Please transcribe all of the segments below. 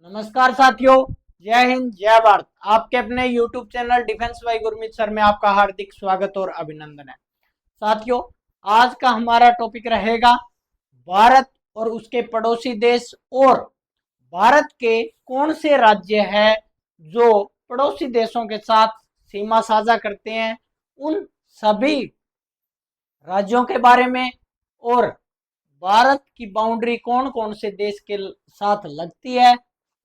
नमस्कार साथियों, जय हिंद जय भारत। आपके अपने YouTube channel defence bye Gurmeet sir में आपका हार्दिक स्वागत और अभिनंदन है। साथियों, आज का हमारा टॉपिक रहेगा भारत और उसके पड़ोसी देश और भारत के कौन से राज्य हैं जो पड़ोसी देशों के साथ सीमा साझा करते हैं, उन सभी राज्यों के बारे में और भारत की बाउंड्री कौन कौन से देश के साथ लगती है,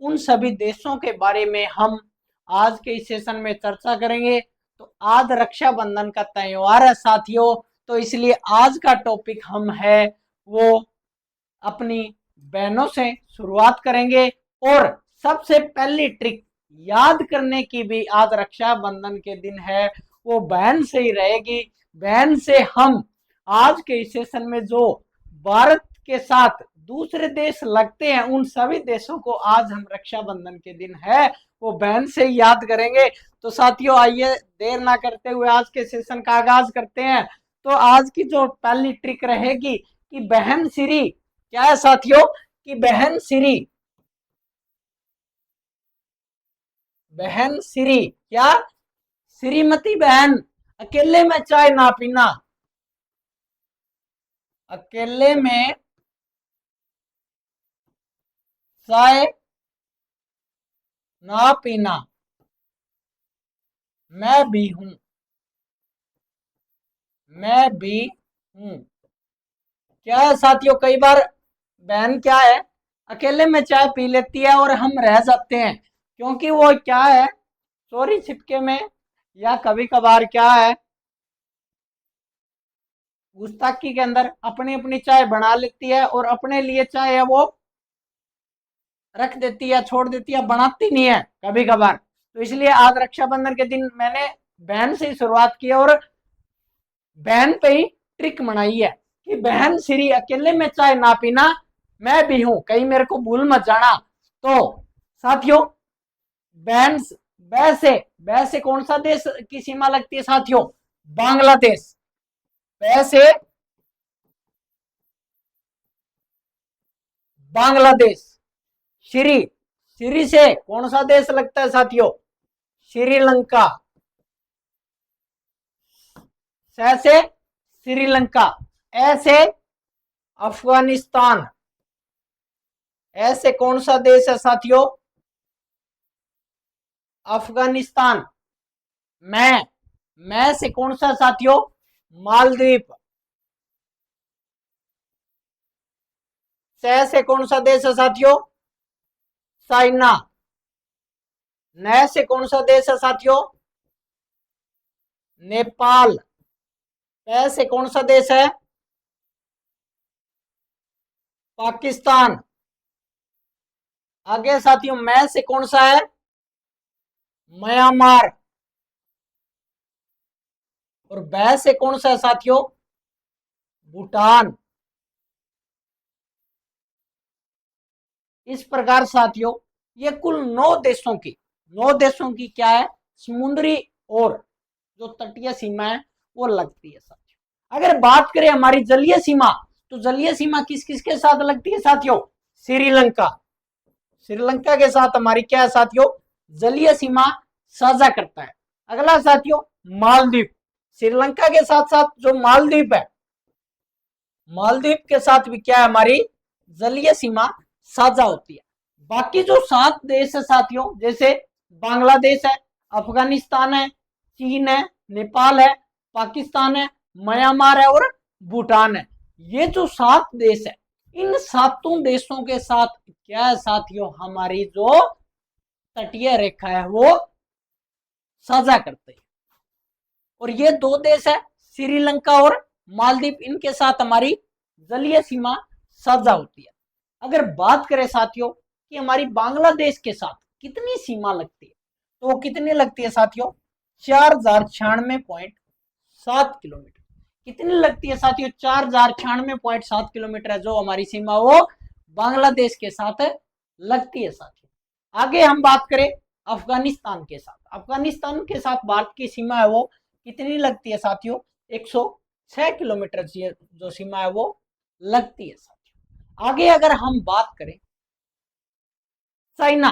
उन सभी देशों के बारे में हम आज के इस सेशन में चर्चा करेंगे। तो आज रक्षाबंधन का त्योहार है साथियों, तो इसलिए आज का टॉपिक हम है वो अपनी बहनों से शुरुआत करेंगे। और सबसे पहली ट्रिक याद करने की भी आज रक्षाबंधन के दिन है, वो बहन से ही रहेगी। बहन से हम आज के इस सेशन में जो भारत के साथ दूसरे देश लगते हैं, उन सभी देशों को आज हम रक्षाबंधन के दिन है वो बहन से ही याद करेंगे। तो साथियों, आइए देर ना करते हुए आज के सेशन का आगाज करते हैं। तो आज की जो पहली ट्रिक रहेगी कि बहन श्री क्या है साथियों, कि बहन श्री क्या, श्रीमती बहन अकेले में चाय ना पीना, अकेले में चाय ना पीना, मैं भी हूं, मैं भी हूं। क्या है साथियों, कई बार बहन क्या है, अकेले में चाय पी लेती है और हम रह जाते हैं, क्योंकि वो क्या है, चोरी छिपके में या कभी कभार क्या है, गुस्ताखी के अंदर अपनी अपनी चाय बना लेती है और अपने लिए चाय है वो रख देती है, छोड़ देती है, बनाती नहीं है कभी कभार। तो इसलिए आज रक्षाबंधन के दिन मैंने बहन से ही शुरुआत की और बहन पे ही ट्रिक बनाई है कि बहन श्री अकेले में चाय ना पीना, मैं भी हूं, कहीं मेरे को भूल मत जाना। तो साथियों, बहन बै से कौन सा देश की सीमा लगती है साथियों, बांग्लादेश। बै से बांग्लादेश। श्री श्री से कौन सा देश लगता है साथियों, श्रीलंका। स से श्रीलंका, ए से अफगानिस्तान, ऐसे कौन सा देश है साथियों, अफगानिस्तान। मैं से कौन सा साथियों, मालदीव। से कौन सा देश है साथियों, चाइना। न से कौन सा देश है साथियों, नेपाल। पै से कौन सा देश है, पाकिस्तान। आगे साथियों, मैं से कौन सा है, म्यांमार। और बै से कौन सा है साथियों, भूटान। इस प्रकार साथियों, ये कुल 9 देशों की क्या है, समुद्री और जो तटीय सीमा है वो लगती है साथियों। अगर बात करें हमारी जलीय सीमा, तो जलीय सीमा किस किस के साथ लगती है साथियों, श्रीलंका। श्रीलंका के साथ हमारी क्या है साथियों, जलीय सीमा साझा करता है। अगला साथियों, मालदीव। श्रीलंका के साथ साथ जो मालदीव है, मालदीव के साथ भी क्या है, हमारी जलीय सीमा साझा होती है। बाकी जो 7 देश है साथियों, जैसे बांग्लादेश है, अफगानिस्तान है, चीन है, नेपाल है, पाकिस्तान है, म्यांमार है और भूटान है, ये जो 7 देश है, इन 7 देशों के साथ क्या है साथियों, हमारी जो तटीय रेखा है वो साझा करते हैं। और ये 2 देश है, श्रीलंका और मालदीव, इनके साथ हमारी जलीय सीमा साझा होती है। अगर बात करें साथियों कि हमारी बांग्लादेश के साथ कितनी सीमा लगती है, तो वो कितनी लगती है साथियों, 4096.7 किलोमीटर। कितनी लगती है साथियों, 4096.7 किलोमीटर है जो हमारी सीमा वो बांग्लादेश के साथ लगती है साथियों। आगे हम बात करें अफगानिस्तान के साथ, अफगानिस्तान के साथ भारत की सीमा है वो कितनी लगती है साथियों, 106 किलोमीटर जो सीमा है वो लगती है साथियों। आगे अगर हम बात करें चाइना,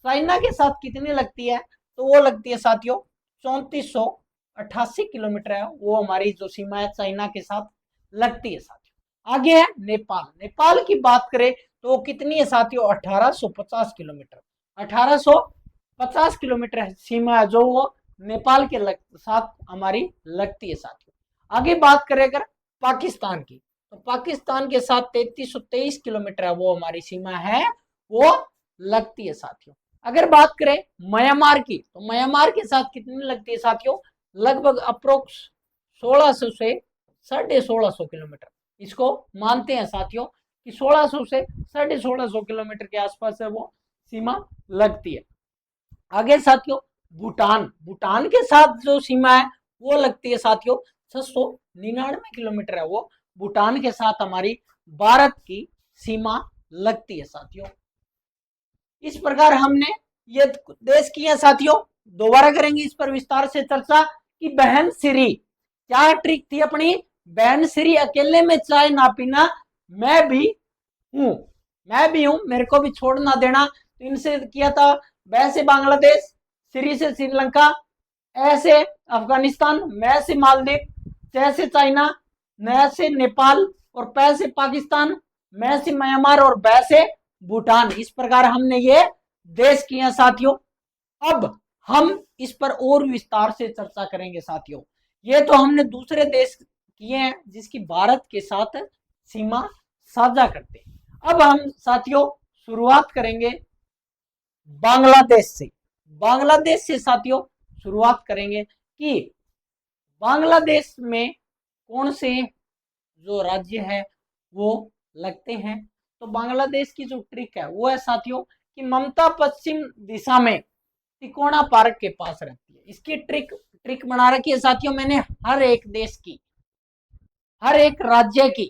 चाइना के साथ कितनी लगती है, तो वो लगती है साथियों 3488 किलोमीटर है, वो हमारी जो सीमा है चाइना के साथ लगती है साथियों। आगे है नेपाल, नेपाल की बात करें तो कितनी है साथियों 1850 किलोमीटर, 1850 किलोमीटर सीमा है जो वो नेपाल के साथ हमारी लगती है साथियों। आगे बात करें अगर पाकिस्तान की, तो पाकिस्तान के साथ 3323 किलोमीटर है वो हमारी सीमा है, वो लगती है साथियों। अगर बात करें म्यांमार की, तो म्यांमार के साथ कितनी लगती है साथियों, लगभग अप्रोक्स 1600 से 1650 किलोमीटर, इसको मानते हैं साथियों कि 1600 से 1650 किलोमीटर के आसपास है वो सीमा लगती है। आगे साथियों भूटान, भूटान के साथ जो सीमा है वो लगती है साथियों 699 किलोमीटर है वो भूटान के साथ हमारी भारत की सीमा लगती है साथियों। इस प्रकार हमने ये देश किए साथियों, दोबारा करेंगे इस पर विस्तार से चर्चा कि बहन श्री क्या ट्रिक थी अपनी, बहन श्री अकेले में चाय ना पीना, मैं भी हूं, मैं भी हूं, मेरे को भी छोड़ ना देना, तो इनसे किया था बै से बांग्लादेश, श्री से श्रीलंका, ए से अफगानिस्तान, मैं से मालदीव, च से चाइना, न से नेपाल और पै से पाकिस्तान, मैं से म्यांमार और बै से भूटान। इस प्रकार हमने ये देश किए साथियों। अब हम इस पर और विस्तार से चर्चा करेंगे साथियों। ये तो हमने दूसरे देश किए हैं जिसकी भारत के साथ सीमा साझा करते हैं। अब हम साथियों शुरुआत करेंगे बांग्लादेश से, बांग्लादेश से साथियों शुरुआत करेंगे कि बांग्लादेश में कौन से जो राज्य है वो लगते हैं। तो बांग्लादेश की जो ट्रिक है वो है साथियों कि ममता पश्चिम दिशा में तिकोना पार्क के पास रहती है। इसकी ट्रिक बना रखी है साथियों मैंने हर एक देश की, हर एक राज्य की,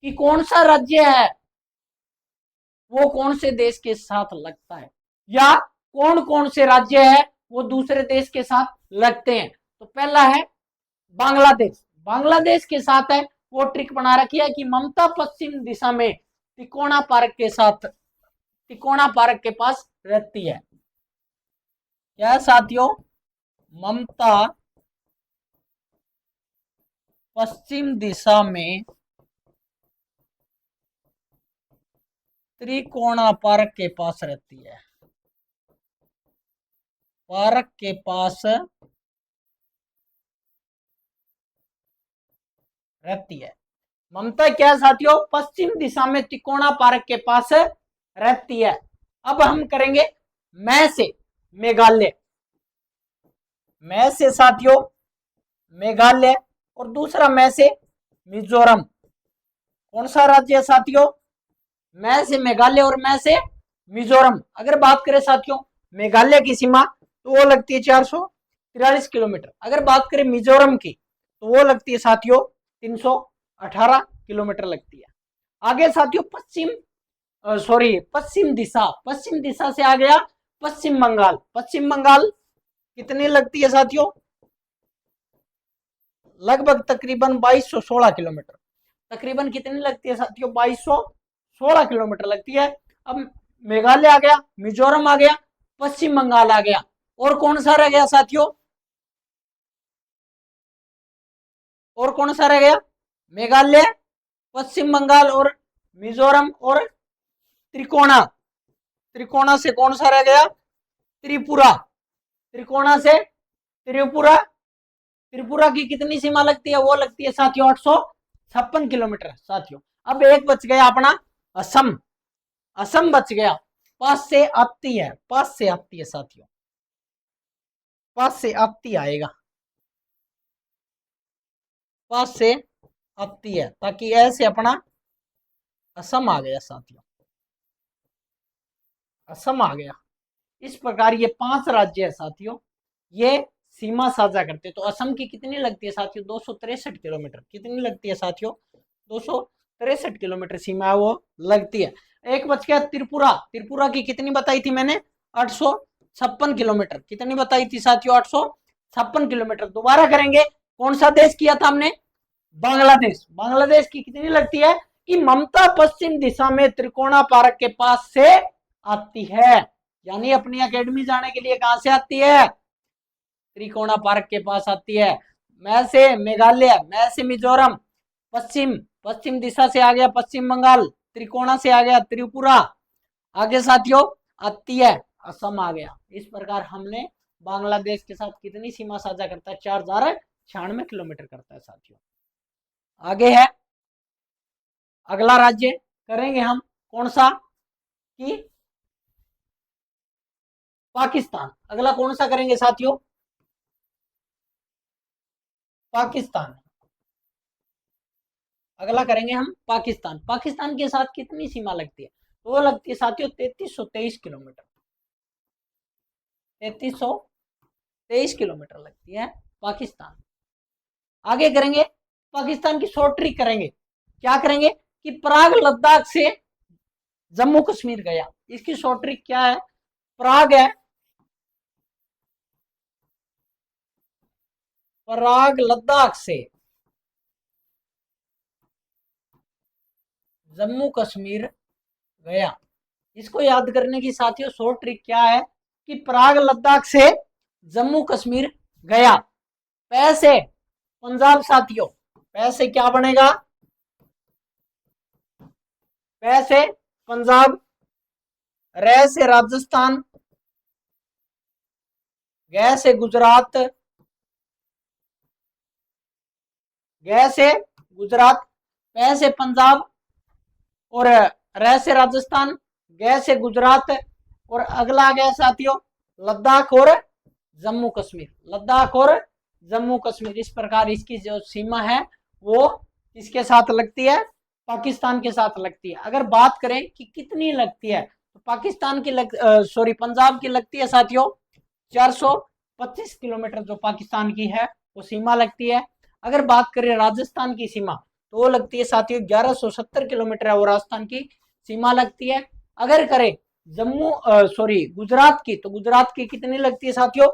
कि कौन सा राज्य है वो कौन से देश के साथ लगता है, या कौन कौन से राज्य है वो दूसरे देश के साथ लगते हैं। तो पहला है बांग्लादेश, बांग्लादेश के साथ है वो ट्रिक बना रखी है कि ममता पश्चिम दिशा में तिकोना पार्क के साथ, तिकोना पार्क के पास रहती है। क्या साथियों, ममता पश्चिम दिशा में त्रिकोणा पार्क के पास रहती है, पार्क के पास रहती है। ममता क्या साथियों, पश्चिम दिशा में तिकोना पार्क के पास रहती है। अब हम करेंगे मैं से मेघालय, मैं से साथियों मेघालय और दूसरा मैं से मिजोरम। कौन सा राज्य है साथियों, मैं से मेघालय और मैं से मिजोरम। अगर बात करें साथियों मेघालय की सीमा तो वो लगती है 443 किलोमीटर। अगर बात करें मिजोरम की तो वो लगती है साथियों 318 किलोमीटर लगती है। आगे साथियों पश्चिम दिशा, पश्चिम दिशा से आ गया पश्चिम बंगाल। पश्चिम बंगाल कितनी लगती है साथियों, लगभग तकरीबन 2216 किलोमीटर। तकरीबन कितनी लगती है साथियों, 2216 किलोमीटर लगती है। अब मेघालय आ गया, मिजोरम आ गया, पश्चिम बंगाल आ गया, और कौन सा रह गया साथियों, और कौन सा रह गया, मेघालय, पश्चिम बंगाल और मिजोरम और त्रिकोणा। त्रिकोणा से कौन सा रह गया, त्रिपुरा। त्रिकोणा से त्रिपुरा, त्रिपुरा की कितनी सीमा लगती है, वो लगती है साथियों 856 किलोमीटर साथियों। अब एक बच गया अपना असम, असम बच गया, पास से आती है, पास से आती है साथियों, पास से आती आएगा, पास से आती है, ताकि ऐसे अपना असम आ गया साथियों, असम आ गया। इस प्रकार ये 5 राज्य है साथियों, ये सीमा साझा करते हैं। तो असम की कितनी लगती है साथियों, 263 किलोमीटर। कितनी लगती है साथियों, 263 किलोमीटर सीमा वो लगती है। एक बच गया त्रिपुरा, त्रिपुरा की कितनी बताई थी मैंने, 856 किलोमीटर। कितनी बताई थी साथियों, 856 किलोमीटर। दोबारा करेंगे, कौन सा देश किया था हमने, बांग्लादेश। बांग्लादेश की कितनी लगती है कि ममता पश्चिम दिशा में त्रिकोणा पार्क के पास से आती है। यानी अपनी एकेडमी जाने के लिए कहां से आती है? त्रिकोणा पार्क के पास आती है। मैं से मेघालय, मैं से मिजोरम, पश्चिम पश्चिम दिशा से आ गया पश्चिम बंगाल, त्रिकोणा से आ गया त्रिपुरा, आगे साथियों आती है असम आ गया। इस प्रकार हमने बांग्लादेश के साथ कितनी सीमा साझा करता है? 4096 किलोमीटर करता है साथियों। आगे है अगला राज्य करेंगे हम कौन सा? कि पाकिस्तान। अगला कौन सा करेंगे साथियों? पाकिस्तान। अगला करेंगे हम पाकिस्तान। पाकिस्तान के साथ कितनी सीमा लगती है? तो वो लगती है साथियों 3323 किलोमीटर। 3323 किलोमीटर लगती है पाकिस्तान। आगे करेंगे पाकिस्तान की शॉर्ट ट्रिक करेंगे। क्या करेंगे? कि प्राग लद्दाख से जम्मू कश्मीर गया। इसकी शॉर्ट ट्रिक क्या है? प्राग है, प्राग लद्दाख से जम्मू कश्मीर गया। इसको याद करने की साथियों शॉर्ट ट्रिक क्या है? कि प्राग लद्दाख से जम्मू कश्मीर गया। पैसे पंजाब साथियों, पैसे क्या बनेगा? पैसे पंजाब, रह से राजस्थान, गै से गुजरात, गै से गुजरात, पै से पंजाब और रह से राजस्थान, गै से गुजरात और अगला आ गया साथियों लद्दाख और जम्मू कश्मीर। लद्दाख और जम्मू कश्मीर। इस प्रकार इसकी जो सीमा है वो किसके साथ लगती है? पाकिस्तान के साथ लगती है। अगर बात करें कि कितनी लगती है तो पाकिस्तान की पंजाब की लगती है साथियों 425 किलोमीटर जो पाकिस्तान की है वो सीमा लगती है। अगर बात करें राजस्थान की सीमा तो वो लगती है साथियों 1170 किलोमीटर है वो राजस्थान की सीमा लगती है। अगर करें गुजरात की तो गुजरात की कितनी लगती है साथियों?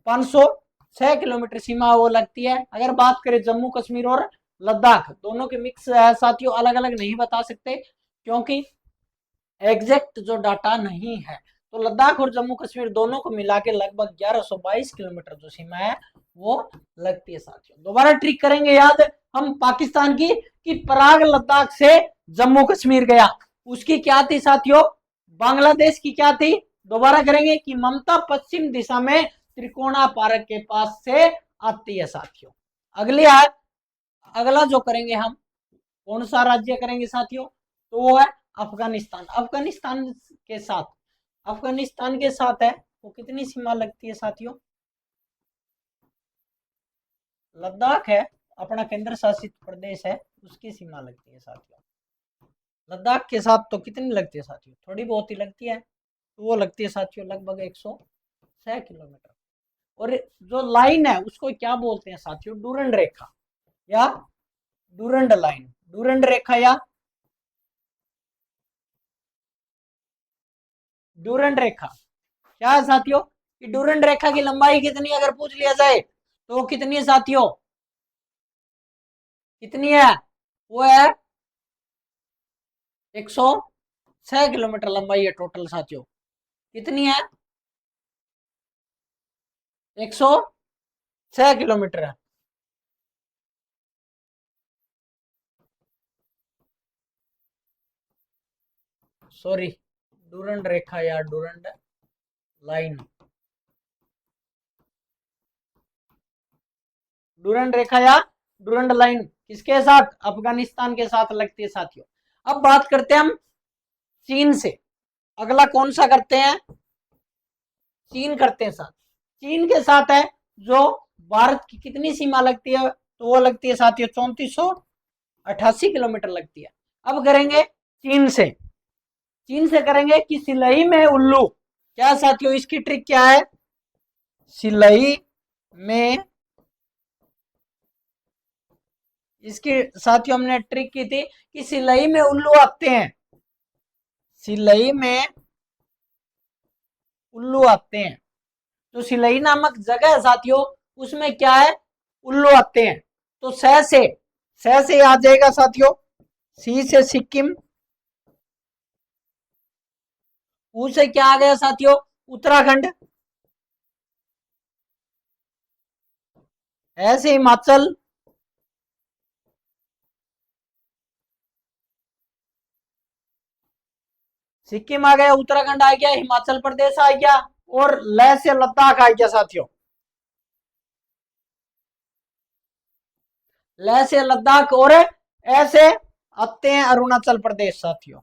506 किलोमीटर सीमा वो लगती है। अगर बात करें जम्मू कश्मीर और लद्दाख दोनों के मिक्स है साथियों, अलग अलग नहीं बता सकते क्योंकि एग्जैक्ट जो डाटा नहीं है। तो लद्दाख और जम्मू कश्मीर दोनों को मिला के लगभग 1122 किलोमीटर जो सीमा है वो लगती है साथियों। दोबारा ट्रिक करेंगे याद हम पाकिस्तान की कि प्राग लद्दाख से जम्मू कश्मीर गया। उसकी क्या थी साथियों? बांग्लादेश की क्या थी? दोबारा करेंगे कि ममता पश्चिम दिशा में त्रिकोणा पार्क के पास से आती है साथियों। अगला जो करेंगे हम कौन सा राज्य करेंगे साथियों? तो वो है अफगानिस्तान। अफगानिस्तान के साथ है वो कितनी सीमा लगती है साथियों? लद्दाख है अपना केंद्र शासित प्रदेश है, उसकी सीमा लगती है साथियों। लद्दाख के साथ तो कितनी लगती है साथियों? थोड़ी बहुत ही लगती है। तो वो लगती है साथियों लगभग 106 किलोमीटर। और जो लाइन है उसको क्या बोलते हैं साथियों? डूरंड रेखा या डूरंड लाइन, डूरंड रेखा या डूरंड रेखा। क्या है साथियों? कि डूरंड रेखा की लंबाई कितनी अगर पूछ लिया जाए तो कितनी है साथियों? कितनी है? वो है 106 किलोमीटर लंबाई है टोटल साथियों। कितनी है? 106 किलोमीटर है। सॉरी, डूरंड रेखा या डूरंड लाइन। डूरंड रेखा या डूरंड लाइन किसके साथ? अफगानिस्तान के साथ लगती है साथियों। अब बात करते हैं हम चीन से। अगला कौन सा करते हैं? चीन करते हैं साथ। चीन के साथ है जो भारत की कितनी सीमा लगती है? तो वो लगती है साथियों 3488 किलोमीटर लगती है। अब करेंगे चीन से। चीन से करेंगे कि सिलई में उल्लू। क्या साथियों इसकी ट्रिक क्या है? सिलई में, इसकी साथियों हमने ट्रिक की थी कि सिलई में उल्लू आते हैं। सिलई में उल्लू आते हैं। तो सिलई नामक जगह है साथियों, उसमें क्या है? उल्लू आते हैं। तो स से आ जाएगा साथियों, सी से सिक्किम, ऊ से क्या आ गया साथियों? उत्तराखंड, ऐसे हिमाचल, सिक्किम आ गया, उत्तराखंड आ गया, हिमाचल प्रदेश आ गया, और लेह से लद्दाख आ गया साथियों। लेह से लद्दाख, और ऐसे आते हैं अरुणाचल प्रदेश साथियों।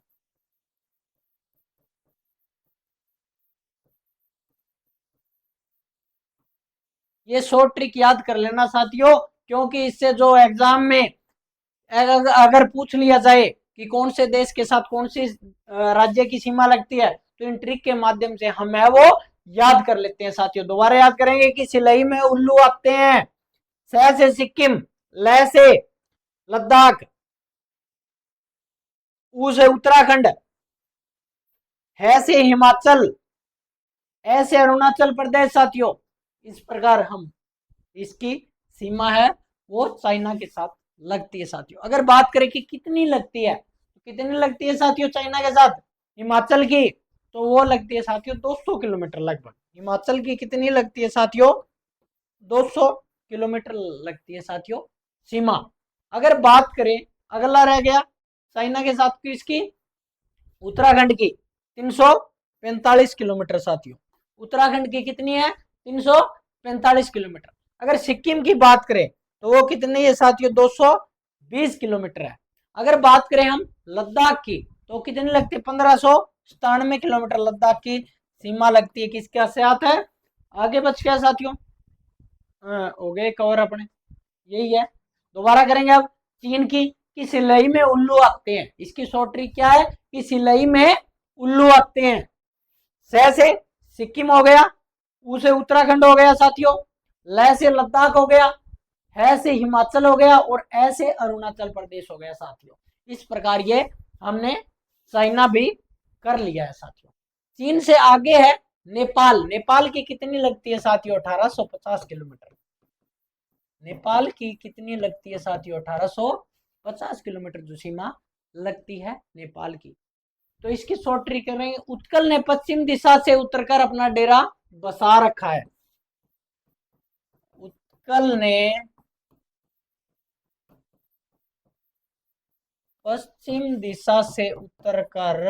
ये शॉर्ट ट्रिक याद कर लेना साथियों, क्योंकि इससे जो एग्जाम में अगर पूछ लिया जाए कि कौन से देश के साथ कौन सी राज्य की सीमा लगती है, तो इन ट्रिक के माध्यम से हम है वो याद कर लेते हैं साथियों। दोबारा याद करेंगे कि सिलई में उल्लू आते हैं, सह से सिक्किम, लह से लद्दाख, ऊ से उत्तराखंड, है से हिमाचल, ऐसे अरुणाचल प्रदेश साथियों। इस प्रकार हम इसकी सीमा है वो चाइना के साथ लगती है साथियों। अगर बात करें कि कितनी लगती है, तो कितनी लगती है साथियों चाइना के साथ हिमाचल की, तो वो लगती है साथियों 200 किलोमीटर लगभग। हिमाचल की कितनी लगती है साथियों? 200 किलोमीटर लगती है साथियों सीमा। अगर बात करें, अगला रह गया चाइना के साथ किसकी, उत्तराखंड की 345 किलोमीटर साथियों। उत्तराखंड की कितनी है? 345 किलोमीटर। अगर सिक्किम की बात करें तो वो कितनी है साथियों? 220 किलोमीटर है। अगर बात करें हम लद्दाख की तो कितनी लगती है? 1597 किलोमीटर लद्दाख की सीमा लगती है। किसके साथ है? आगे बच गया साथियों, हो गए कवर अपने, यही है। दोबारा करेंगे अब चीन की, कि सिलई में उल्लू आते हैं। इसकी शॉर्ट ट्रिक क्या है? कि सिलई में उल्लू आते हैं। सह से सिक्किम हो गया, ऊ से उत्तराखंड हो गया साथियों, लह से लद्दाख हो गया, है से हिमाचल हो गया, और ऐसे अरुणाचल प्रदेश हो गया साथियों। इस प्रकार ये हमने चाइना भी कर लिया है साथियों। चीन से आगे है नेपाल। नेपाल की कितनी लगती है साथियों? 1850 किलोमीटर। नेपाल की कितनी लगती है साथियों? 1850 किलोमीटर जो सीमा लगती है नेपाल की। तो इसकी शॉर्ट ट्रिक करेंगे। उत्कल ने पश्चिम दिशा से उतरकर अपना डेरा बसा रखा है। उत्कल ने पश्चिम दिशा से उतरकर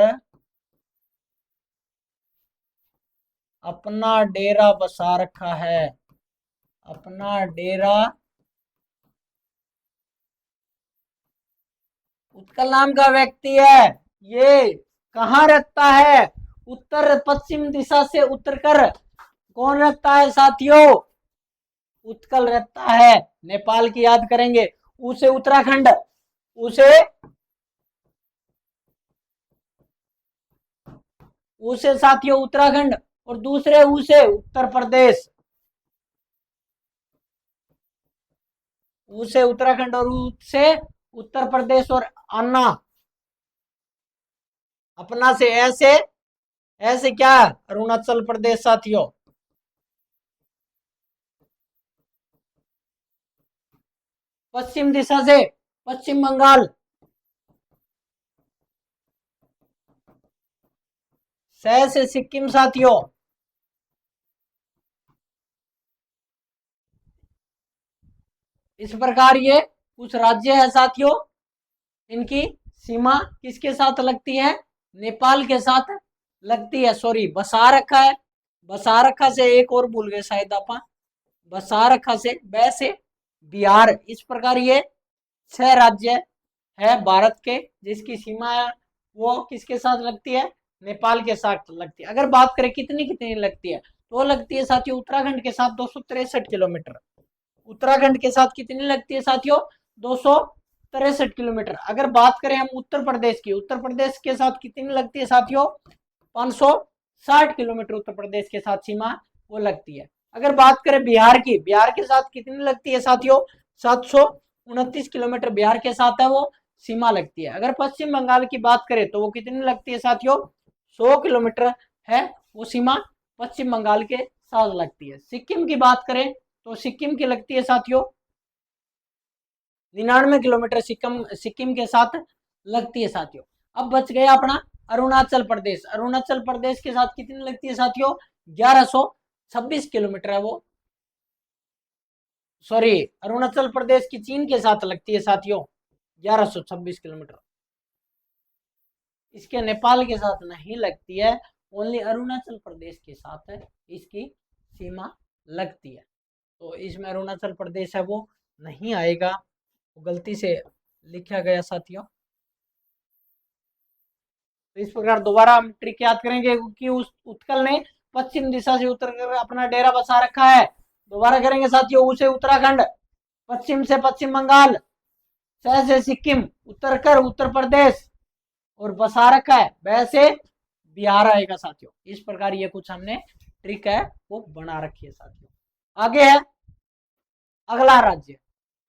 अपना डेरा बसा रखा है। अपना डेरा, उत्कल नाम का व्यक्ति है, ये कहाँ रहता है? उत्तर पश्चिम दिशा से उतरकर कौन रहता है साथियों? उत्कल रहता है। नेपाल की याद करेंगे, उसे उत्तराखंड, उसे साथियों उत्तराखंड, और दूसरे उसे उत्तर प्रदेश, उसे उत्तराखंड और उसे उत्तर प्रदेश, और अन्ना अपना से ऐसे, ऐसे क्या? अरुणाचल प्रदेश साथियों। पश्चिम दिशा से पश्चिम बंगाल, सह से सिक्किम साथियों, इस प्रकार ये कुछ राज्य है साथियों। इनकी सीमा किसके साथ लगती है? नेपाल के साथ लगती है। सॉरी, बसा रखा है। बसा रखा से एक और भूल गए शायद आप, बसा रखा से वैसे बिहार। इस प्रकार ये 6 राज्य है भारत के जिसकी सीमा है वो किसके साथ लगती है? नेपाल के साथ लगती है। अगर बात करें कितनी कितनी लगती है, तो लगती है साथियों उत्तराखंड के साथ 263 किलोमीटर। उत्तराखंड के साथ कितनी लगती है साथियों? 263 किलोमीटर। अगर बात करें हम उत्तर प्रदेश की, उत्तर प्रदेश के साथ कितनी लगती है साथियों? 560 किलोमीटर उत्तर प्रदेश के साथ सीमा वो लगती है। अगर बात करें बिहार की, बिहार के साथ कितनी लगती है साथियों? 729 किलोमीटर बिहार के साथ है वो सीमा लगती है। अगर पश्चिम बंगाल की बात करें तो वो कितनी लगती है साथियों? 100 किलोमीटर है वो सीमा पश्चिम बंगाल के साथ लगती है। सिक्किम की बात करें तो सिक्किम की लगती है साथियों 99 किलोमीटर सिक्किम के साथ लगती है साथियों। अब बच गया अपना अरुणाचल प्रदेश, अरुणाचल प्रदेश के साथ कितनी लगती है साथियों? 1126 किलोमीटर है वो। सॉरी, अरुणाचल प्रदेश की चीन के साथ लगती है साथियों 1126 किलोमीटर। इसके नेपाल के साथ नहीं लगती है, ओनली अरुणाचल प्रदेश के साथ है इसकी सीमा लगती है। तो इसमें अरुणाचल प्रदेश है वो नहीं आएगा, वो गलती से लिखा गया साथियों। तो इस प्रकार दोबारा हम ट्रिक याद करेंगे कि उस उत्कल ने पश्चिम दिशा से उतर कर अपना डेरा बसा रखा है। दोबारा करेंगे साथियों, उसे उत्तराखंड, पश्चिम से पश्चिम बंगाल, स से सिक्किम, उत्तर कर उत्तर प्रदेश और बसा रखा है, वैसे बिहार आएगा साथियों। इस प्रकार ये कुछ हमने ट्रिक है वो बना रखी है साथियों। आगे है अगला राज्य,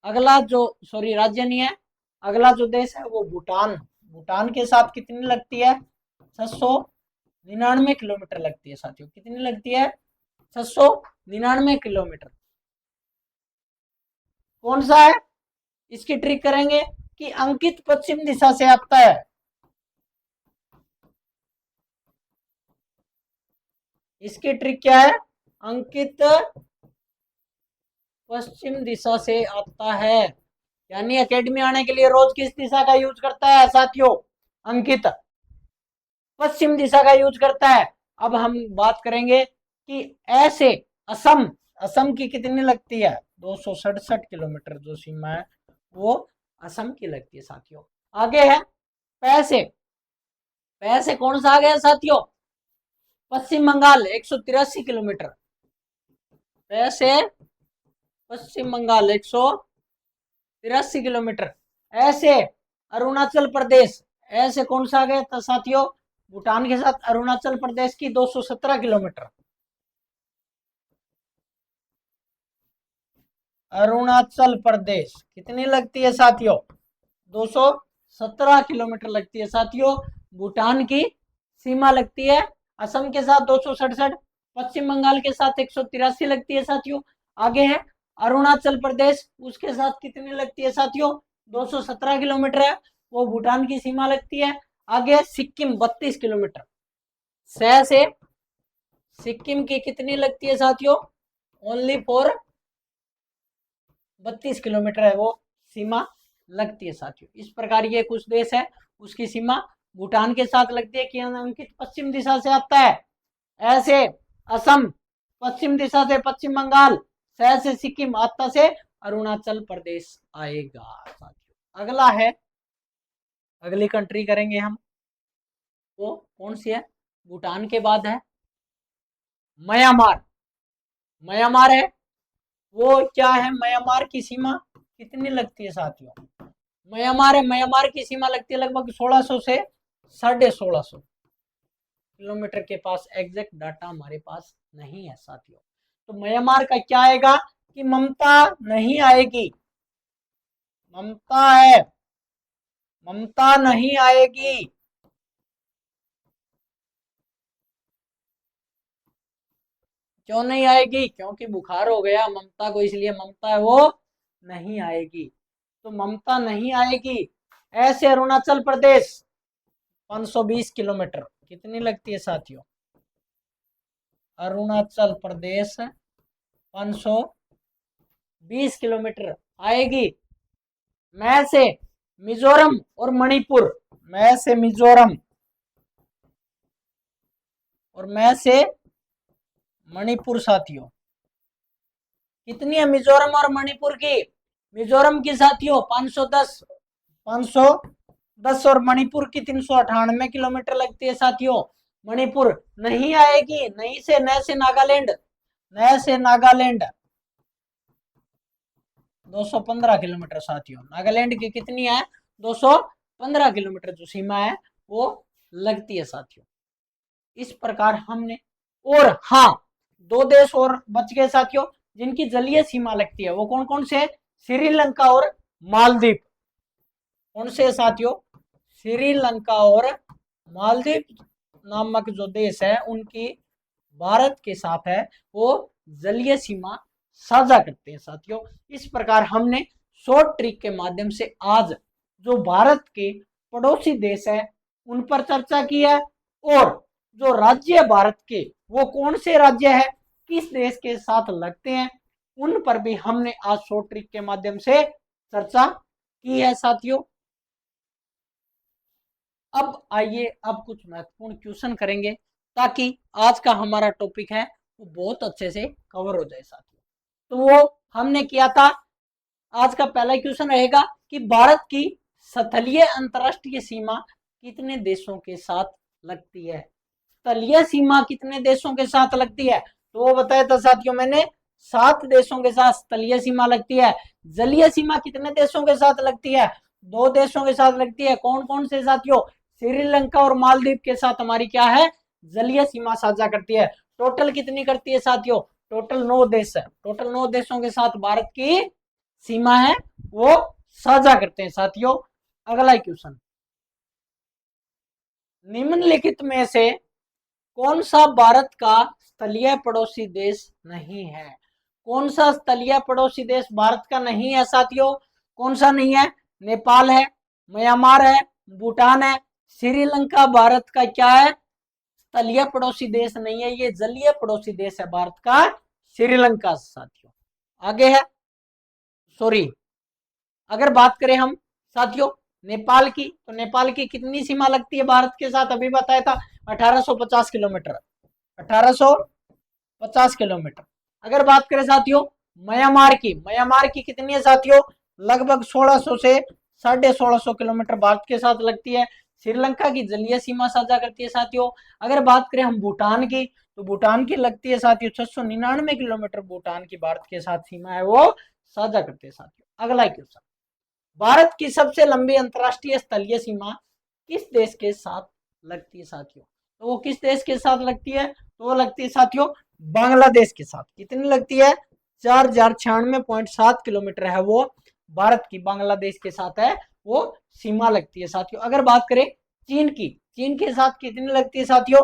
अगला जो सॉरी राज्य नहीं है, अगला जो देश है वो भूटान। भूटान के साथ कितनी लगती है? 699 किलोमीटर लगती है साथियों। कितनी लगती है? 699 किलोमीटर। कौन सा है? इसकी ट्रिक करेंगे कि अंकित पश्चिम दिशा से आता है। इसकी ट्रिक क्या है? अंकित पश्चिम दिशा से आता है, यानी एकेडमी आने के लिए रोज किस दिशा का यूज करता है साथियों? अंकित पश्चिम दिशा का यूज करता है। अब हम बात करेंगे कि ऐसे असम, असम की कितनी लगती है? 267 किलोमीटर जो सीमा है वो असम की लगती है साथियों। आगे है पैसे, पैसे कौन सा आ गया साथियों? पश्चिम बंगाल 183 किलोमीटर। पैसे पश्चिम बंगाल 183 किलोमीटर। ऐसे अरुणाचल प्रदेश, ऐसे कौन सा आ गया था साथियों? भूटान के साथ अरुणाचल प्रदेश की 217 किलोमीटर। अरुणाचल प्रदेश कितनी लगती है साथियों? 217 किलोमीटर लगती है साथियों। भूटान की सीमा लगती है असम के साथ 267, पश्चिम बंगाल के साथ 183 लगती है साथियों। आगे है अरुणाचल प्रदेश, उसके साथ कितनी लगती है साथियों? 217 किलोमीटर है, वो भूटान की सीमा लगती है। आगे सिक्किम 32 किलोमीटर। शह से सिक्किम की कितनी लगती है साथियों? ओनली फॉर 32 किलोमीटर है वो सीमा लगती है साथियों। इस प्रकार ये कुछ देश है उसकी सीमा भूटान के साथ लगती है कि अंकित पश्चिम दिशा से आता है। ऐसे असम, पश्चिम दिशा से पश्चिम बंगाल, शह से सिक्किम, आता से अरुणाचल प्रदेश आएगा साथियों। अगला है, अगली कंट्री करेंगे हम, वो कौन सी है? भूटान के बाद है म्यांमार। म्यांमार है वो क्या है? म्यांमार की सीमा कितनी लगती है साथियों? म्यांमार है, म्यांमार की सीमा लगती है लगभग 1600 से 1650 किलोमीटर के पास। एग्जैक्ट डाटा हमारे पास नहीं है साथियों। तो म्यांमार का क्या आएगा कि ममता नहीं आएगी, ममता है, ममता नहीं आएगी। क्यों नहीं आएगी? क्योंकि बुखार हो गया ममता को, इसलिए ममता है वो नहीं आएगी। तो ममता नहीं आएगी। ऐसे अरुणाचल प्रदेश 520 किलोमीटर। कितनी लगती है साथियों? अरुणाचल प्रदेश 520 किलोमीटर आएगी। मैं से मिजोरम और मणिपुर, मैं से मिजोरम और मैं से मणिपुर साथियों। कितनी है मिजोरम और मणिपुर की? मिजोरम की साथियों 510 और मणिपुर की 398 किलोमीटर लगती है साथियों। मणिपुर नहीं आएगी। नहीं से न से नागालैंड, न से नागालैंड 215 किलोमीटर साथियों। नागालैंड की कितनी है? 215 किलोमीटर जो सीमा है वो लगती है साथियों। इस प्रकार हमने, और हाँ, दो देश और बच गए साथियों जिनकी जलीय सीमा लगती है। वो कौन कौन से? श्रीलंका और मालदीव। कौन से साथियों? श्रीलंका और मालदीव नामक जो देश है उनकी भारत के साथ है वो जलीय सीमा साझा करते हैं साथियों। इस प्रकार हमने शॉर्ट ट्रिक के माध्यम से आज जो भारत के पड़ोसी देश है उन पर चर्चा की है, और जो राज्य है भारत के वो कौन से राज्य है, किस देश के साथ लगते हैं, उन पर भी हमने आज शॉर्ट ट्रिक के माध्यम से चर्चा की है साथियों। अब आइए अब कुछ महत्वपूर्ण क्वेश्चन करेंगे ताकि आज का हमारा टॉपिक है वो बहुत अच्छे से कवर हो जाए साथियों। तो वो हमने किया था, आज का पहला क्वेश्चन रहेगा कि भारत की स्थलीय अंतरराष्ट्रीय सीमा कितने देशों के साथ लगती है। स्थलीय सीमा कितने देशों के साथ लगती है, तो वो बताया था साथियों मैंने, 7 देशों के साथ स्थलीय सीमा लगती है। जलीय सीमा कितने देशों के साथ लगती है, 2 देशों के साथ लगती है। कौन कौन से साथियों, श्रीलंका और मालदीव के साथ हमारी क्या है, जलीय सीमा साझा करती है। टोटल कितनी करती है साथियों, टोटल 9 देश है, टोटल 9 देशों के साथ भारत की सीमा है वो साझा करते हैं साथियों। अगला क्वेश्चन, निम्नलिखित में से कौन सा भारत का स्थलीय पड़ोसी देश नहीं है। कौन सा स्थलीय पड़ोसी देश भारत का नहीं है साथियों, कौन सा नहीं है, नेपाल है, म्यांमार है, भूटान है, श्रीलंका भारत का क्या है, स्थलीय पड़ोसी देश नहीं है, ये जलीय पड़ोसी देश है भारत का श्रीलंका साथियों। आगे है, सॉरी, अगर बात करें हम साथियों नेपाल की, तो नेपाल की कितनी सीमा लगती है भारत के साथ, अभी बताया था 1850 किलोमीटर, 1850 किलोमीटर। अगर बात करें साथियों म्यांमार की, म्यांमार की कितनी है साथियों, लगभग 1600 से 1650 किलोमीटर भारत के साथ लगती है। श्रीलंका की जलीय सीमा साझा करती है साथियों। अगर बात करें हम भूटान की, तो भूटान की लगती है साथियों 699 किलोमीटर, भूटान की भारत के साथ सीमा है वो साझा करते हैं साथियों। अगला क्वेश्चन, भारत की सबसे लंबी अंतरराष्ट्रीय स्थलीय सीमा किस देश के साथ लगती है साथियों, तो वो किस देश के साथ लगती है, तो वो लगती है साथियों बांग्लादेश के साथ। कितनी लगती है, 4096.7 किलोमीटर है वो भारत की बांग्लादेश के साथ है वो सीमा लगती है साथियों। अगर बात करें चीन की, चीन के साथ कितनी लगती है साथियों,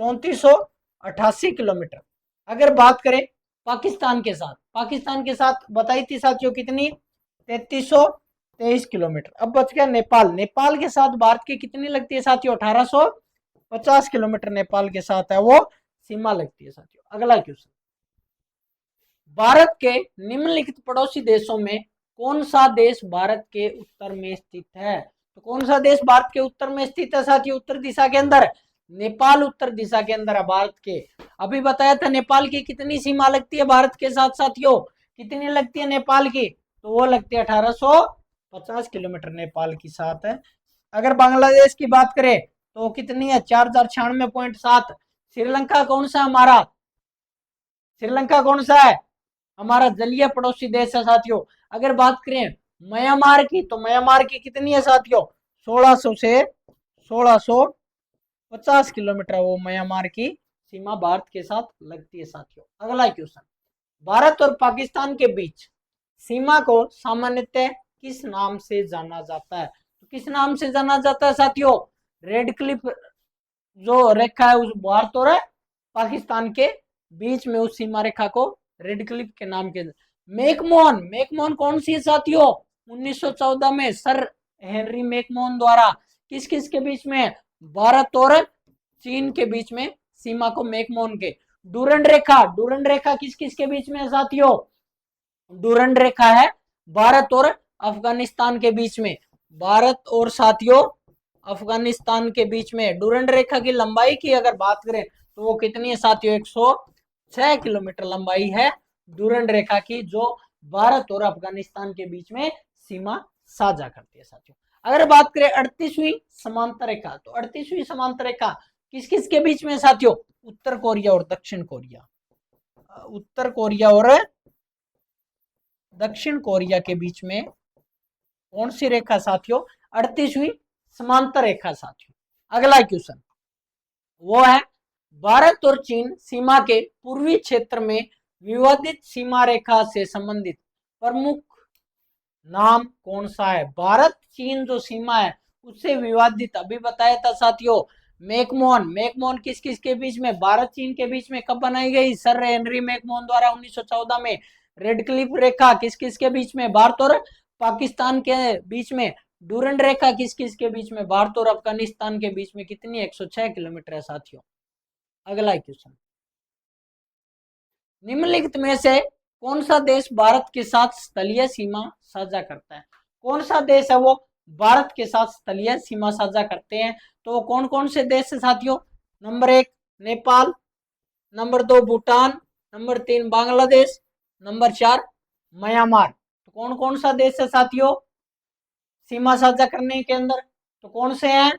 3488 किलोमीटर। अगर बात करें पाकिस्तान के साथ, पाकिस्तान के साथ बताई थी साथियों कितनी, 3323 किलोमीटर। अब बच गया नेपाल, नेपाल के साथ भारत की कितनी लगती है साथियों, 1850 किलोमीटर नेपाल के साथ है वो सीमा लगती है साथियों। अगला क्वेश्चन, भारत के निम्नलिखित पड़ोसी देशों में कौन सा देश भारत के उत्तर में स्थित है, तो कौन सा देश भारत के उत्तर में स्थित है साथियों, उत्तर दिशा के अंदर, नेपाल उत्तर दिशा के अंदर है भारत के। अभी बताया था नेपाल की कितनी सीमा लगती है भारत के साथ साथियों, कितनी लगती है नेपाल की, तो वो लगती है 1850 किलोमीटर नेपाल की साथ है। अगर बांग्लादेश की बात करें तो कितनी है, 4096.7। श्रीलंका कौन सा हमारा, श्रीलंका कौन सा है, हमारा जलीय पड़ोसी देश है साथियों। अगर बात करें म्यांमार की, तो म्यांमार की कितनी है साथियों, 1600 से 1650 किलोमीटर वो म्यांमार की सीमा भारत के साथ लगती है साथियों। अगला क्वेश्चन, भारत और पाकिस्तान के बीच सीमा को सामान्यतः किस नाम से जाना जाता है, तो किस नाम से जाना जाता है साथियों, रेड क्लिफ जो रेखा है उस भारत और पाकिस्तान के बीच में उस सीमा रेखा को रेड क्लिफ के नाम के, मैकमोहन, मैकमोहन कौन सी है साथियों, 1914 में सर हेनरी मैकमोहन द्वारा किस किस के बीच में, भारत और चीन के बीच में सीमा को मैकमोहन के, डूरंड रेखा, डूरंड रेखा किस किस के बीच में है साथियों, डूरंड रेखा है भारत और अफगानिस्तान के बीच में, भारत और साथियों अफगानिस्तान के बीच में। डूरंड रेखा की लंबाई की अगर बात करें तो वो कितनी है साथियों, 106 किलोमीटर लंबाई है डूरंड रेखा की, जो भारत और अफगानिस्तान के बीच में सीमा साझा करती है साथियों। अगर बात करें 38वीं समांतर रेखा, तो 38वीं समांतर रेखा किस किस के बीच में साथियों, उत्तर कोरिया और दक्षिण कोरिया, उत्तर कोरिया और दक्षिण कोरिया के बीच में कौन सी रेखा साथियों, 38वीं समांतर रेखा साथियों। अगला क्वेश्चन वो है, भारत और चीन सीमा के पूर्वी क्षेत्र में विवादित सीमा रेखा से संबंधित प्रमुख नाम कौन सा है, भारत चीन जो सीमा है उससे विवादित, अभी बताया था साथियों मैकमोहन, मैकमोहन किस किस के बीच में, भारत चीन के बीच में कब बनाई गई, सर हेनरी मैकमोहन द्वारा 1914 में। रेड क्लिफ रेखा किस किस के बीच में, भारत और पाकिस्तान के बीच में। डूरंड रेखा किस किस के बीच में, भारत और अफगानिस्तान के बीच में कितनी, 106 किलोमीटर है साथियों। अगला क्वेश्चन, निम्नलिखित में से कौन सा देश भारत के साथ स्थलीय सीमा साझा करता है, कौन सा देश है वो भारत के साथ स्थलीय सीमा साझा करते हैं, तो वो कौन कौन से देश है साथियों। Number 1 Nepal, number 2 Bhutan, number 3 Bangladesh, number 4 Myanmar. तो कौन कौन सा देश है साथियों सीमा साझा करने के अंदर, तो कौन से हैं,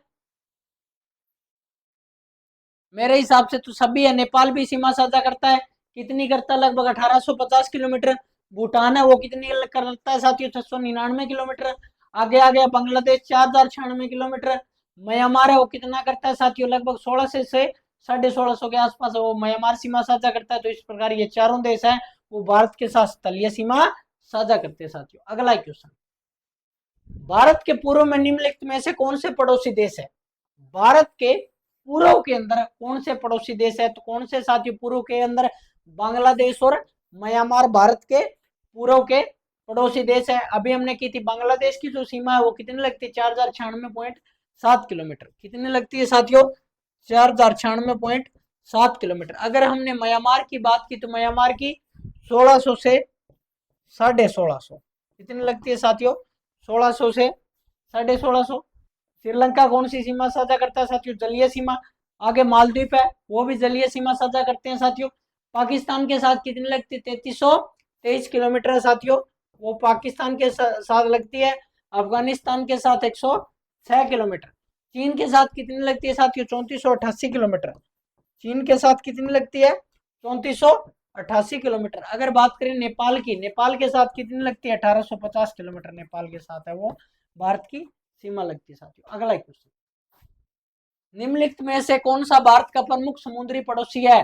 मेरे हिसाब से तो सभी है। नेपाल भी सीमा साझा करता है, कितनी करता है, लगभग 1850 किलोमीटर। भूटान है वो कितनी करता है साथियों, 699 किलोमीटर। आगे आ गया बांग्लादेश 4096 किलोमीटर। म्यांमार है वो कितना करता है साथियों, लगभग 16 से 1650 के आसपास वो म्यांमार सीमा साझा करता है। तो इस प्रकार ये चारों देश हैं वो भारत के साथ स्थलीय सीमा साझा करते हैं साथियों। अगला क्वेश्चन, भारत के पूर्व में निम्नलिखित में से कौन से पड़ोसी देश है, भारत के पूर्व के अंदर कौन से पड़ोसी देश है, तो कौन से साथियों पूर्व के अंदर, बांग्लादेश और म्यांमार भारत के पूर्व के पड़ोसी देश है। अभी हमने की थी बांग्लादेश की जो सीमा है वो कितनी लगती है, 4096.7 किलोमीटर, कितनी लगती है साथियों, 4096.7 किलोमीटर। अगर हमने म्यांमार की बात की तो म्यांमार की 1600 से 1650, कितनी लगती है साथियों, 1600 से 1650। श्रीलंका कौन सी सीमा साझा करता है साथियों, जलीय सीमा। आगे मालदीव है वो भी जलीय सीमा साझा करते हैं साथियों। पाकिस्तान के साथ कितनी लगती है, 3323 किलोमीटर है साथियों, वो पाकिस्तान के साथ लगती है। अफगानिस्तान के साथ 106 किलोमीटर। चीन के साथ कितनी लगती है साथियों, 3488 किलोमीटर। चीन के साथ कितनी लगती है, 3488 किलोमीटर। अगर बात करें नेपाल की, नेपाल के साथ कितनी लगती है, 1850 किलोमीटर नेपाल के साथ है वो भारत की सीमा लगती है साथियों। अगला क्वेश्चन, निम्नलिखित में से कौन सा भारत का प्रमुख समुद्री पड़ोसी है,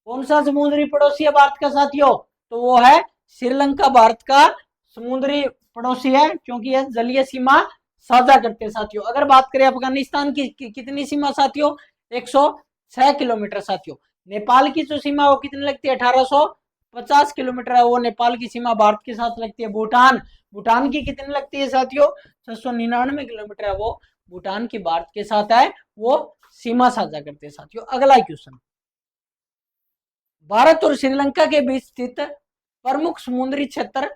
कौन सा समुद्री पड़ोसी है भारत का साथियों, तो वो है श्रीलंका भारत का समुद्री पड़ोसी है, क्योंकि यह जलीय सीमा साझा करते हैं साथियों। अगर बात करें अफगानिस्तान की कितनी सीमा साथियों, 106 किलोमीटर साथियों। नेपाल की जो सीमा वो कितनी लगती है, 1850 किलोमीटर है वो नेपाल की सीमा भारत के साथ लगती है। भूटान, भूटान की कितनी लगती है साथियों, 699 किलोमीटर है वो भूटान की भारत के साथ है वो सीमा साझा करते हैं साथियों। अगला क्वेश्चन, भारत और श्रीलंका के बीच स्थित प्रमुख समुद्री क्षेत्र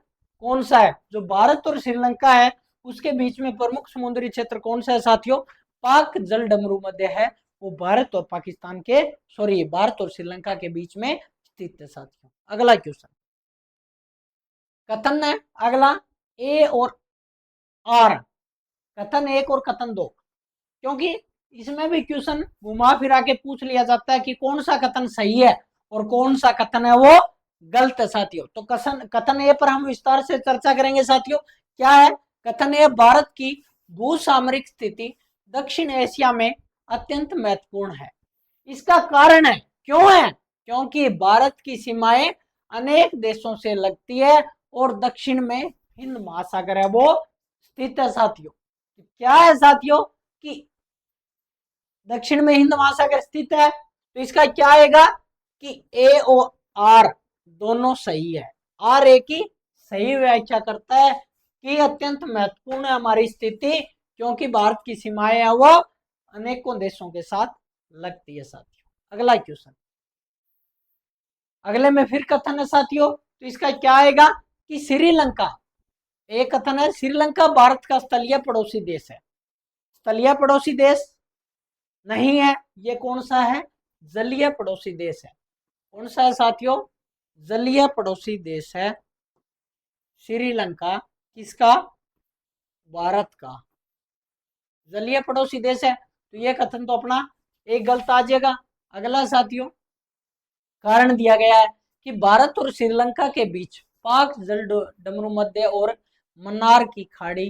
कौन सा है, जो भारत और श्रीलंका है उसके बीच में प्रमुख समुद्री क्षेत्र कौन सा है साथियों, पाक जल डमरू मध्य है वो भारत और पाकिस्तान के भारत और श्रीलंका के बीच में स्थित है साथियों। अगला क्वेश्चन, कथन है अगला ए और आर, कथन एक और कथन दो, क्योंकि इसमें भी क्वेश्चन घुमा फिरा के पूछ लिया जाता है कि कौन सा कथन सही है और कौन सा कथन है वो गलत है साथियों। तो कथन ए पर हम विस्तार से चर्चा करेंगे साथियों। क्या है कथन ए, भारत की भू सामरिक स्थिति दक्षिण एशिया में अत्यंत महत्वपूर्ण है। इसका कारण है, क्यों है, क्योंकि भारत की सीमाएं अनेक देशों से लगती है और दक्षिण में हिंद महासागर है वो स्थित है साथियों। क्या है साथियों कि दक्षिण में हिंद महासागर स्थित है, तो इसका क्या आएगा कि ए और आर दोनों सही है। आर ए की सही व्याख्या करता है कि अत्यंत महत्वपूर्ण है हमारी स्थिति, क्योंकि भारत की सीमाएं है वो अनेकों देशों के साथ लगती है साथियों। अगला क्वेश्चन, अगले में फिर कथन है साथियों, तो इसका क्या आएगा कि श्रीलंका, एक कथन है श्रीलंका भारत का स्थलीय पड़ोसी देश है। स्थलीय पड़ोसी देश नहीं है, ये कौन सा है, जलीय पड़ोसी देश है। कौन सा है साथियों, जलीय पड़ोसी देश है श्रीलंका, किसका, भारत का जलीय पड़ोसी देश है। तो ये कथन तो अपना एक गलत आ जाएगा। अगला साथियों, कारण दिया गया है कि भारत और श्रीलंका के बीच पाक जल डमरू मध्य और मन्नार की खाड़ी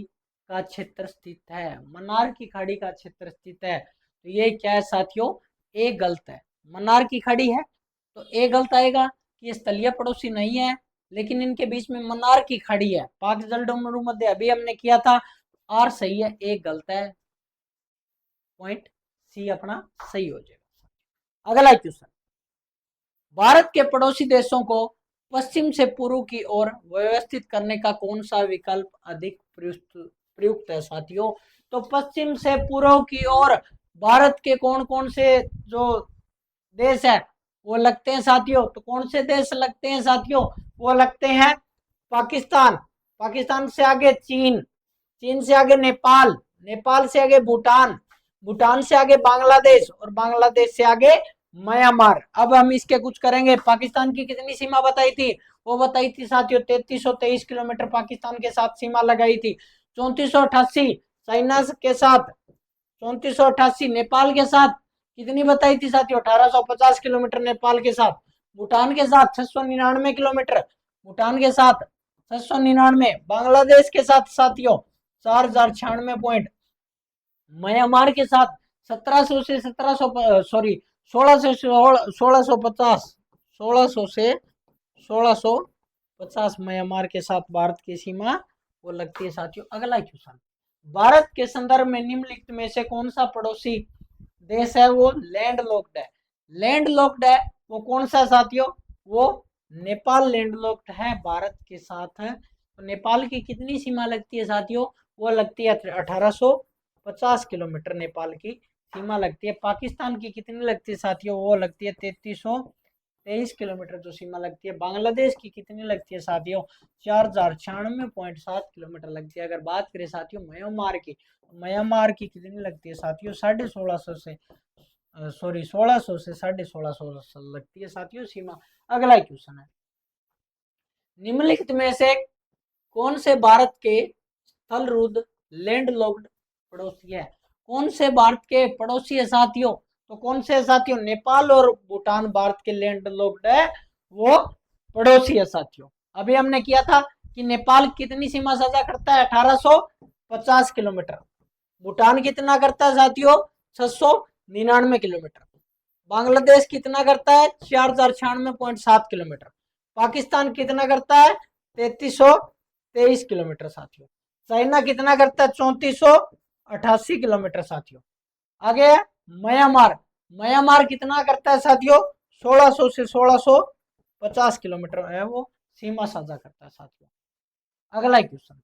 का क्षेत्र स्थित है। मन्नार की खाड़ी का क्षेत्र स्थित है, तो ये क्या है साथियों, ए गलत है। मन्नार की खाड़ी है तो ए गलत आएगा कि ये स्थलीय पड़ोसी नहीं है, लेकिन इनके बीच में मन्नार की खाड़ी है, पाक जल डमरू मध्य अभी हमने किया था। आर सही है, ए गलत है, पॉइंट सी अपना सही हो जाएगा। अगला क्वेश्चन, भारत के पड़ोसी देशों को पश्चिम से पूर्व की ओर व्यवस्थित करने का कौन सा विकल्प अधिक प्रयुक्त है साथियों। तो पश्चिम से पूर्व की ओर भारत के कौन कौन से जो देश है वो लगते हैं साथियों। तो कौन से देश लगते हैं साथियों? वो लगते हैं पाकिस्तान, पाकिस्तान से आगे चीन, चीन से आगे नेपाल, नेपाल से आगे भूटान, भूटान से आगे बांग्लादेश और बांग्लादेश से आगे म्यांमार। अब हम इसके कुछ करेंगे। पाकिस्तान की कितनी सीमा बताई थी? वो बताई थी साथियों 3323 किलोमीटर पाकिस्तान के साथ सीमा लगाई थी। 3488 चाइना के साथ, 3488 नेपाल के साथ कितनी बताई थी साथियों? 1850 किलोमीटर नेपाल के साथ। भूटान के साथ 699 किलोमीटर, भूटान के साथ 699। बांग्लादेश के साथ साथियों 4096 पॉइंट। म्यांमार के साथ 1700 से 1700 सॉरी 1600 से 1650, 1600 से 1650 म्यांमार के साथ भारत की सीमा वो लगती है साथियों। अगला क्वेश्चन, भारत के संदर्भ में निम्नलिखित में से कौन सा पड़ोसी देश है वो लैंड लॉक्ड है? लैंड लॉक्ड है वो कौन सा साथियों? वो नेपाल लैंड लॉक्ड है भारत के साथ है। तो नेपाल की कितनी सीमा लगती है साथियों? वो लगती है 1850 किलोमीटर नेपाल की सीमा लगती है। पाकिस्तान की कितनी लगती है साथियों? वो लगती है 3323 किलोमीटर जो सीमा लगती है। बांग्लादेश की कितनी लगती है साथियों? 4096.7 किलोमीटर लगती है। अगर बात करें साथियों म्यांमार की, म्यांमार की कितनी लगती है साथियों? 1650 से 1600 से 1650 लगती है साथियों सीमा। अगला क्वेश्चन है, निम्नलिखित में से कौन से भारत के स्थलरुद्ध लैंड लॉक्ड पड़ोसी है? कौन से भारत के पड़ोसी है साथियों? तो कौन से साथियों? नेपाल और भूटान भारत के लैंड लॉक्ड है वो पड़ोसी है साथियों। अभी हमने किया था कि नेपाल कितनी सीमा साझा करता है? 1850 किलोमीटर। भूटान कितना करता है साथियों? 699 किलोमीटर। बांग्लादेश कितना करता है? 4096.7 किलोमीटर। पाकिस्तान कितना करता है? 3323 किलोमीटर साथियों। चाइना कितना करता है? 3488 किलोमीटर साथियों। आगे म्यांमार, म्यांमार कितना करता है साथियों? 1600 से 1650 किलोमीटर है वो सीमा साझा करता है साथियों। अगला क्वेश्चन,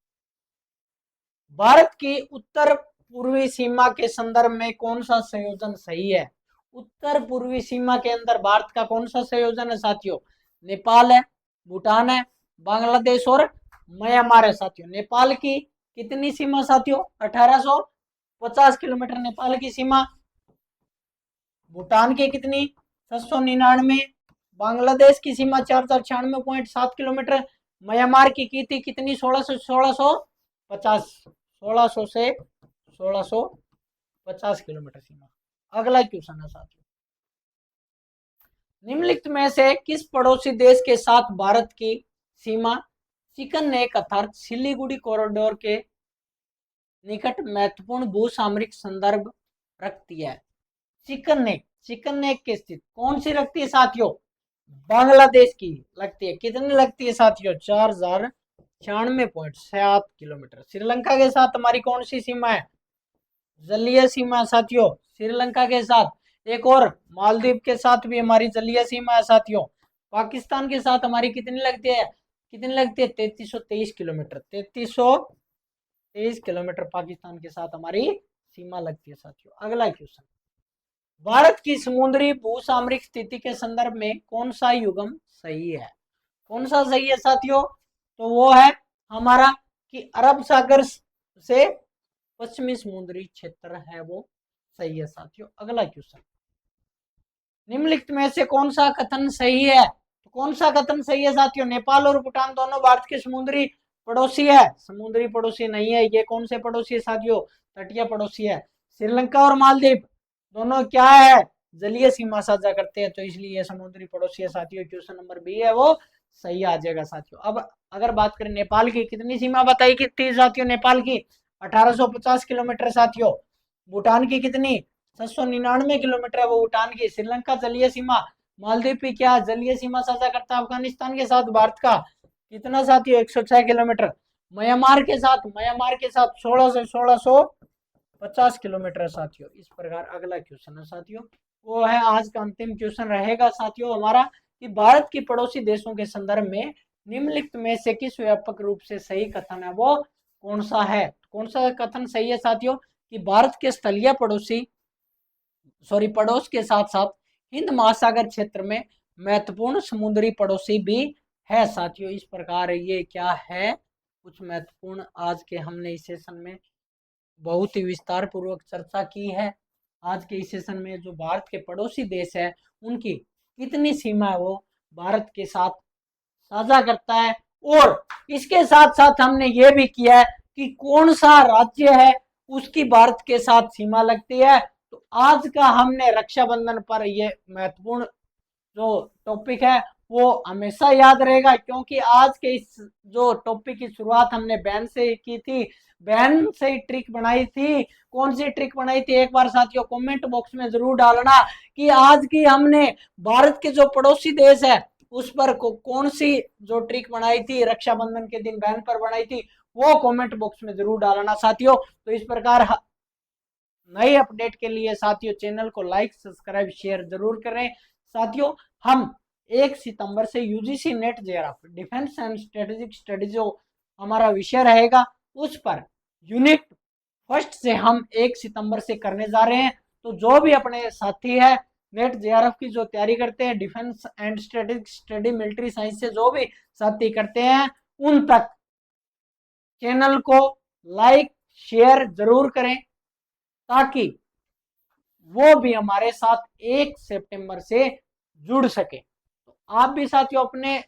भारत की उत्तर पूर्वी सीमा के संदर्भ में कौन सा संयोजन सही है? उत्तर पूर्वी सीमा के अंदर भारत का कौन सा संयोजन है साथियों? नेपाल है, भूटान है, बांग्लादेश और म्यांमार है साथियों। नेपाल की कितनी सीमा साथियों? 1850 किलोमीटर नेपाल की सीमा। भूटान की कितनी? 699। बांग्लादेश की सीमा 4096.7 किलोमीटर। म्यांमार की थी कितनी? 1650, 1600 से 1650 किलोमीटर सीमा। अगला क्वेश्चन है साथियों, निम्नलिखित में से किस पड़ोसी देश के साथ भारत की सीमा चिकन नेक अर्थात सिलीगुड़ी कॉरिडोर के निकट महत्वपूर्ण भू सामरिक संदर्भ रखती है? चिकन नेक, चिकन नेक की स्थिति कौन सी रखती है साथियों? बांग्लादेश की लगती है। कितनी लगती है साथियों? 4096.7 किलोमीटर। श्रीलंका के साथ हमारी कौन सी सीमा है? जलीय सीमा साथियों श्रीलंका के साथ। एक और मालदीव के साथ भी हमारी जलीय सीमा है साथियों। पाकिस्तान के साथ हमारी कितनी लगती है? कितनी लगती है? 3323 किलोमीटर। 3323 किलोमीटर पाकिस्तान के साथ हमारी सीमा लगती है साथियों। अगला क्वेश्चन, भारत की समुद्री भू सामरिक स्थिति के संदर्भ में कौन सा युग्म सही है? कौन सा सही है साथियों? तो वो है हमारा कि अरब सागर से पश्चिमी समुद्री क्षेत्र है वो सही है साथियों। अगला क्वेश्चन, निम्नलिखित में से कौन सा कथन सही है? तो कौन सा कथन सही है साथियों? नेपाल और भूटान दोनों भारत के समुद्री पड़ोसी है। समुद्री पड़ोसी नहीं है। ये कौन से पड़ोसी है साथियों? तटीय पड़ोसी है। श्रीलंका और मालदीव दोनों क्या है? जलीय सीमा साझा करते हैं, तो इसलिए ये समुद्री पड़ोसी है साथियों। क्वेश्चन नंबर बी है वो सही आ जाएगा साथियों। अब अगर बात करें नेपाल की, कितनी सीमा बताई थी साथियों? नेपाल की 1850 किलोमीटर साथियों। भूटान की कितनी? 699 किलोमीटर है वो भूटान की। श्रीलंका जलीय सीमा। मालदीव भी क्या जलीय सीमा साझा करता है अफगानिस्तान के साथ भारत का? कितना साथियों? 106 किलोमीटर। म्यांमार के साथ, म्यांमार के साथ 16 से 1650 किलोमीटर साथियों। इस प्रकार अगला क्वेश्चन है साथियों, वो है आज का अंतिम क्वेश्चन रहेगा साथियों हमारा कि भारत की पड़ोसी देशों के संदर्भ में निम्नलिखित में से किस व्यापक रूप से सही कथन है वो कौन सा है? कौन सा कथन सही है साथियों? कि भारत के स्थलीय पड़ोस के साथ साथ हिंद महासागर क्षेत्र में महत्वपूर्ण समुद्री पड़ोसी भी है साथियों। इस प्रकार ये क्या है, कुछ महत्वपूर्ण आज के हमने इस सेशन में बहुत ही विस्तार पूर्वक चर्चा की है। आज के इस सेशन में जो भारत के पड़ोसी देश है उनकी कितनी सीमा है वो भारत के साथ साझा करता है, और इसके साथ साथ हमने ये भी किया है कि कौन सा राज्य है उसकी भारत के साथ सीमा लगती है। तो आज का हमने रक्षाबंधन पर ये महत्वपूर्ण जो टॉपिक है वो हमेशा याद रहेगा, क्योंकि आज के इस जो टॉपिक की शुरुआत हमने बहन से की थी, बहन से ही ट्रिक बनाई थी। कौन सी ट्रिक बनाई थी एक बार साथियों कमेंट बॉक्स में जरूर डालना कि आज की हमने भारत के जो पड़ोसी देश है उस पर कौन सी जो ट्रिक बनाई थी रक्षाबंधन के दिन बहन पर बनाई थी, वो कमेंट बॉक्स में जरूर डालना साथियों। तो इस प्रकार नए अपडेट के लिए साथियों चैनल को लाइक सब्सक्राइब शेयर जरूर करें साथियों। हम 1 सितंबर से UGC net JRF defence and strategic studies जो हमारा विषय रहेगा उस पर यूनिट फर्स्ट से हम 1 सितंबर से करने जा रहे हैं। तो जो भी अपने साथी है नेट जेआरएफ की जो तैयारी करते हैं, defence and strategic study military science से जो भी साथी करते हैं, उन तक चैनल को लाइक शेयर जरूर करें ताकि वो भी हमारे साथ 1 सितंबर से जुड़ सके। तो आप भी साथियों अपने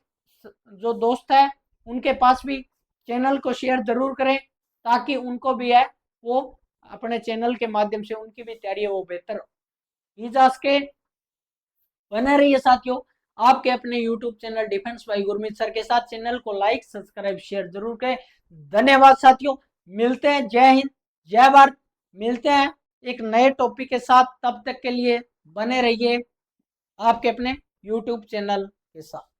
जो दोस्त है उनके पास भी चैनल को शेयर जरूर करें ताकि उनको भी है वो अपने चैनल के माध्यम से उनकी भी तैयारी है वो बेहतर की जा सके। बने रहिए साथियों आपके अपने YouTube channel defence bye Gurmeet sir के साथ। चैनल को लाइक सब्सक्राइब शेयर जरूर करें। धन्यवाद साथियों, मिलते हैं। जय हिंद जय भारत। मिलते हैं एक नए टॉपिक के साथ, तब तक के लिए बने रहिए आपके अपने YouTube चैनल के साथ।